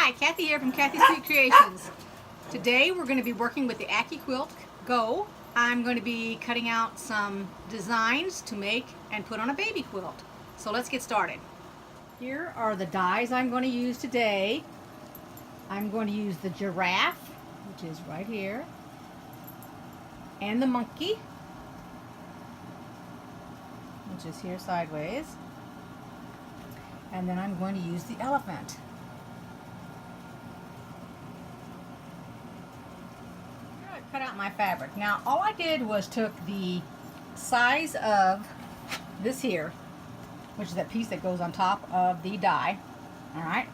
Hi, Kathy here from Kathy's Sweet Creations. Today we're going to be working with the Accuquilt Go. I'm going to be cutting out some designs to make and put on a baby quilt. So let's get started. Here are the dies I'm going to use today. I'm going to use the giraffe, which is right here, and the monkey, which is here sideways, and then I'm going to use the elephant. Cut out my fabric. Now all I did was took the size of this here, which is that piece that goes on top of the die. Alright,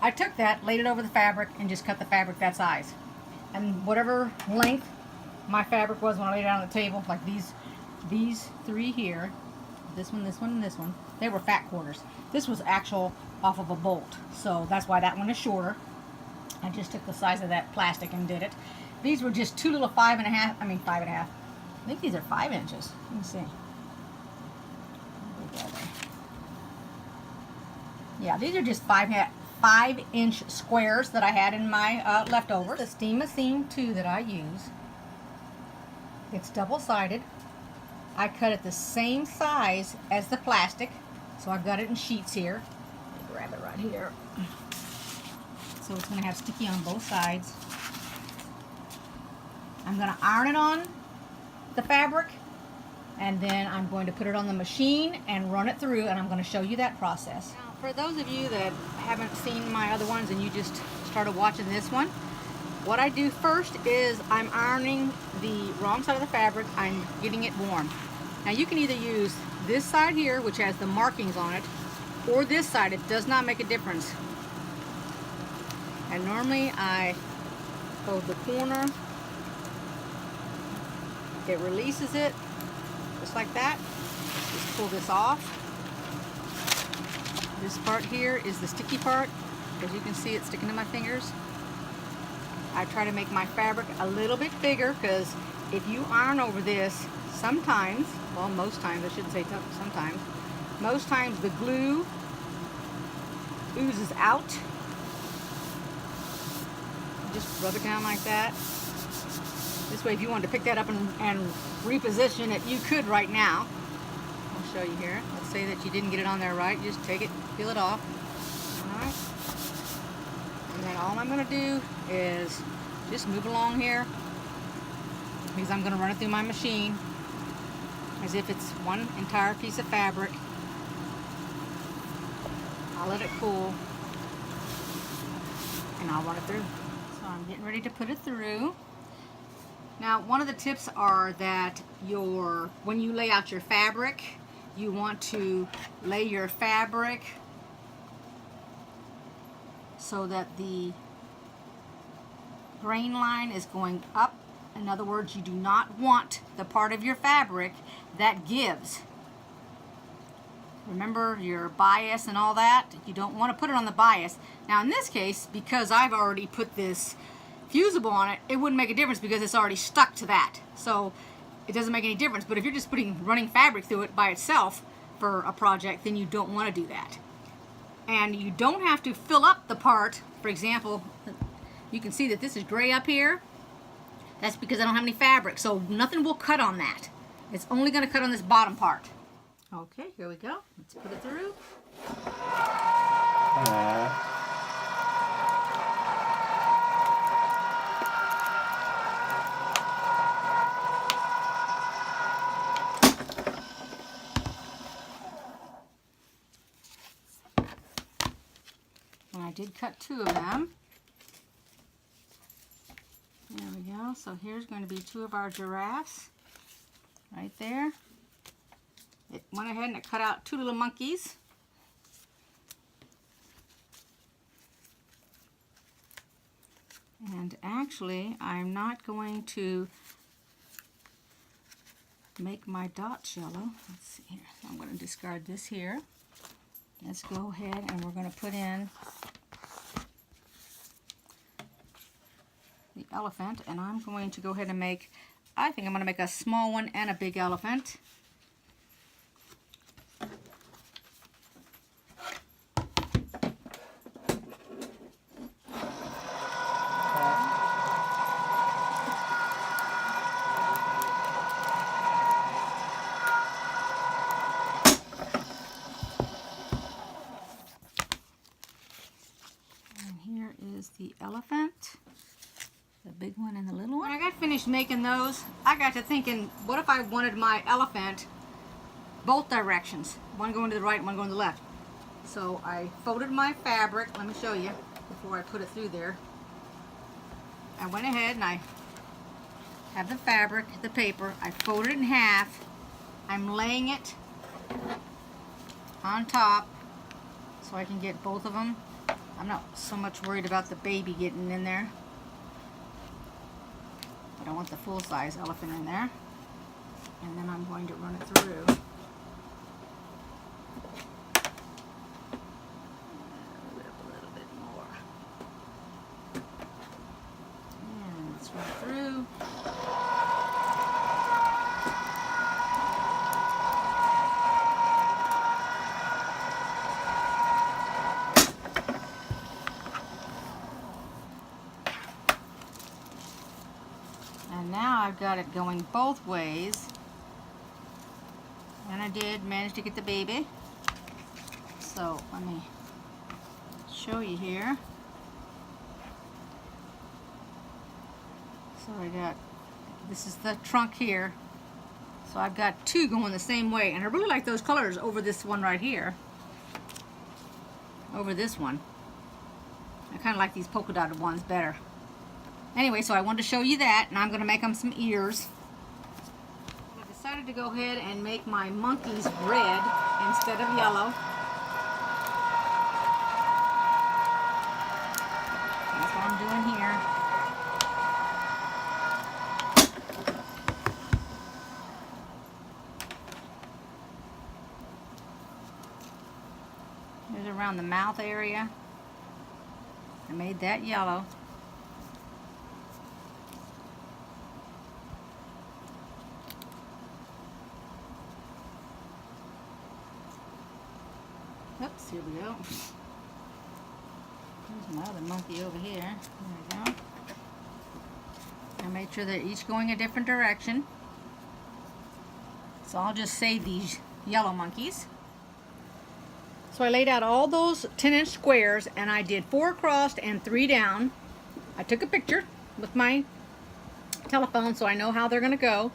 I took that, laid it over the fabric, and just cut the fabric that size. And whatever length my fabric was when I laid it out on the table, like these three here, this one, and this one, they were fat quarters. This was actual off of a bolt, so that's why that one is shorter. I just took the size of that plastic and did it. These were just two little 5.5. I think these are 5 inches. Let me see. Yeah, these are just 5-inch squares that I had in my leftovers. The Steam Seam 2 that I use. It's double-sided. I cut it the same size as the plastic, so I've got it in sheets here. Let me grab it right here. So it's going to have sticky on both sides. I'm going to iron it on the fabric, and then I'm going to put it on the machine and run it through, and I'm going to show you that process. Now, for those of you that haven't seen my other ones and you just started watching this one, what I do first is I'm ironing the wrong side of the fabric. I'm getting it warm. Now you can either use this side here, which has the markings on it, or this side. It does not make a difference. And normally I hold the corner. It releases it, just like that. Just pull this off. This part here is the sticky part. As you can see, it's sticking to my fingers. I try to make my fabric a little bit bigger, because if you iron over this, sometimes, well, most times, I shouldn't say sometimes, most times the glue oozes out. Just rub it down like that. This way, if you wanted to pick that up and reposition it, you could right now. I'll show you here. Let's say that you didn't get it on there right. You just take it, peel it off. Alright. And then all I'm going to do is just move along here, because I'm going to run it through my machine as if it's one entire piece of fabric. I'll let it cool, and I'll run it through. So I'm getting ready to put it through. Now, one of the tips are that when you lay out your fabric, you want to lay your fabric so that the grain line is going up. In other words, you do not want the part of your fabric that gives. Remember your bias and all that? You don't want to put it on the bias. Now in this case, because I've already put this fusible on it, it wouldn't make a difference because it's already stuck to that. So it doesn't make any difference. But if you're just putting running fabric through it by itself for a project, then you don't want to do that. And you don't have to fill up the part. For example, you can see that this is gray up here. That's because I don't have any fabric, so nothing will cut on that. It's only going to cut on this bottom part. Okay, here we go. Let's put it through. And I did cut 2 of them. There we go. So here's going to be 2 of our giraffes right there. It went ahead and it cut out 2 little monkeys. And actually, I'm not going to make my dots yellow. Let's see here. I'm going to discard this here. Let's go ahead and we're going to put in the elephant, and I'm going to go ahead and make, I think I'm going to make a small one and a big elephant. And here is the elephant. The big one and the little one. When I got finished making those, I got to thinking, what if I wanted my elephant both directions? One going to the right, one going to the left. So I folded my fabric. Let me show you before I put it through there. I went ahead and I have the fabric, the paper. I folded it in half. I'm laying it on top so I can get both of them. I'm not so much worried about the baby getting in there. I don't want the full-size elephant in there. And then I'm going to run it through. A little bit more. And let's run it through. And now I've got it going both ways. And I did manage to get the baby. So let me show you here. So I got, this is the trunk here. So I've got two going the same way. And I really like those colors over this one right here. Over this one. I kind of like these polka dotted ones better. Anyway, so I wanted to show you that, and I'm going to make them some ears. I decided to go ahead and make my monkeys red instead of yellow. That's what I'm doing here. Here's around the mouth area. I made that yellow. Oops, here we go. There's my other monkey over here. There we go. I made sure they're each going a different direction. So I'll just save these yellow monkeys. So I laid out all those 10-inch squares and I did 4 across and 3 down. I took a picture with my telephone so I know how they're going to go.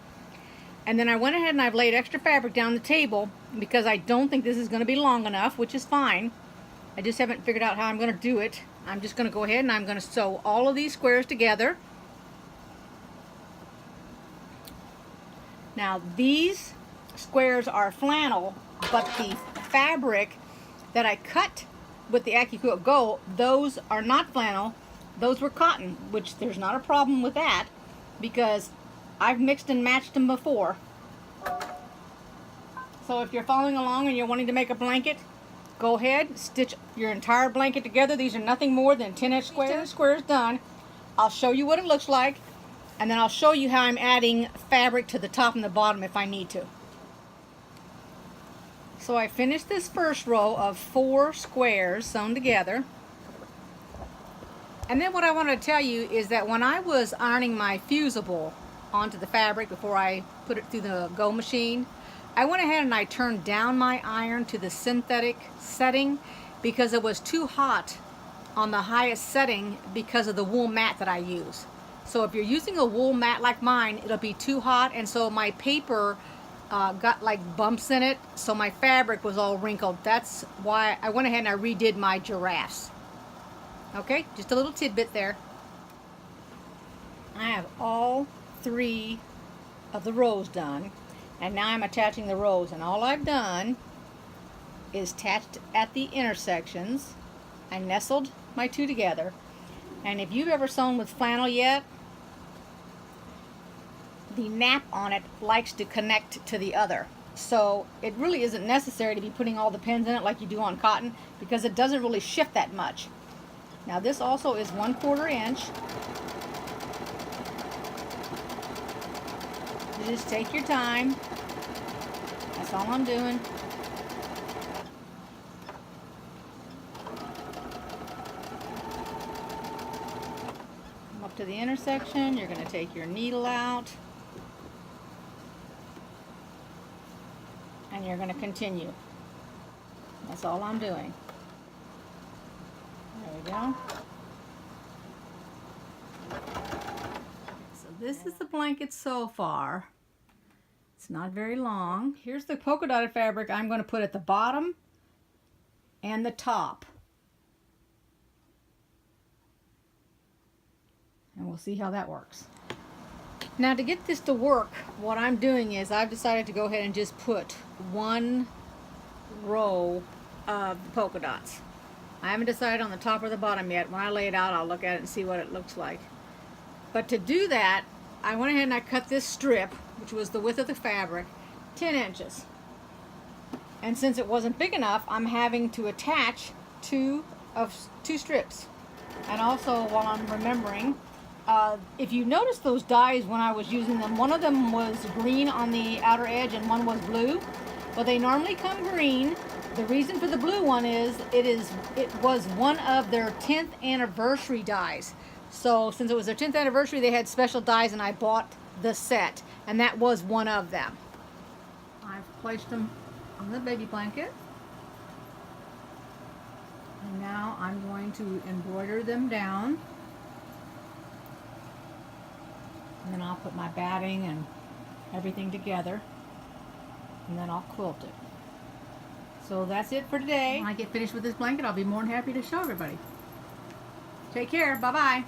And then I went ahead and I've laid extra fabric down the table because I don't think this is going to be long enough, which is fine. I just haven't figured out how I'm going to do it. I'm just going to go ahead and I'm going to sew all of these squares together. Now these squares are flannel, but the fabric that I cut with the Accuquilt Go, those are not flannel. Those were cotton, which there's not a problem with that because I've mixed and matched them before. So if you're following along and you're wanting to make a blanket, go ahead, stitch your entire blanket together. These are nothing more than 10-inch squares. 10 squares done. I'll show you what it looks like, and then I'll show you how I'm adding fabric to the top and the bottom if I need to. So I finished this first row of 4 squares sewn together. And then what I want to tell you is that when I was ironing my fusible onto the fabric before I put it through the Go machine, I went ahead and I turned down my iron to the synthetic setting because it was too hot on the highest setting because of the wool mat that I use. So if you're using a wool mat like mine, it'll be too hot, and so my paper got like bumps in it, so my fabric was all wrinkled. That's why I went ahead and I redid my giraffes. Okay, just a little tidbit there. I have all 3 of the rows done, and now I'm attaching the rows, and all I've done is attached at the intersections. I nestled my 2 together, and if you've ever sewn with flannel yet, the nap on it likes to connect to the other, so it really isn't necessary to be putting all the pins in it like you do on cotton because it doesn't really shift that much. Now this also is 1/4 inch. You just take your time. That's all I'm doing. Come up to the intersection. You're going to take your needle out. And you're going to continue. That's all I'm doing. There we go. This is the blanket so far. It's not very long. Here's the polka dotted fabric I'm going to put at the bottom and the top. And we'll see how that works. Now to get this to work, what I'm doing is I've decided to go ahead and just put one row of the polka dots. I haven't decided on the top or the bottom yet. When I lay it out, I'll look at it and see what it looks like. But to do that, I went ahead and I cut this strip, which was the width of the fabric, 10 inches. And since it wasn't big enough, I'm having to attach two strips. And also, while I'm remembering, if you notice those dies when I was using them, one of them was green on the outer edge and one was blue. Well, they normally come green. The reason for the blue one is it was one of their 10th anniversary dies. So since it was their 10th anniversary, they had special dies and I bought the set, and that was one of them. I've placed them on the baby blanket. And now I'm going to embroider them down. And then I'll put my batting and everything together. And then I'll quilt it. So that's it for today. When I get finished with this blanket, I'll be more than happy to show everybody. Take care. Bye-bye.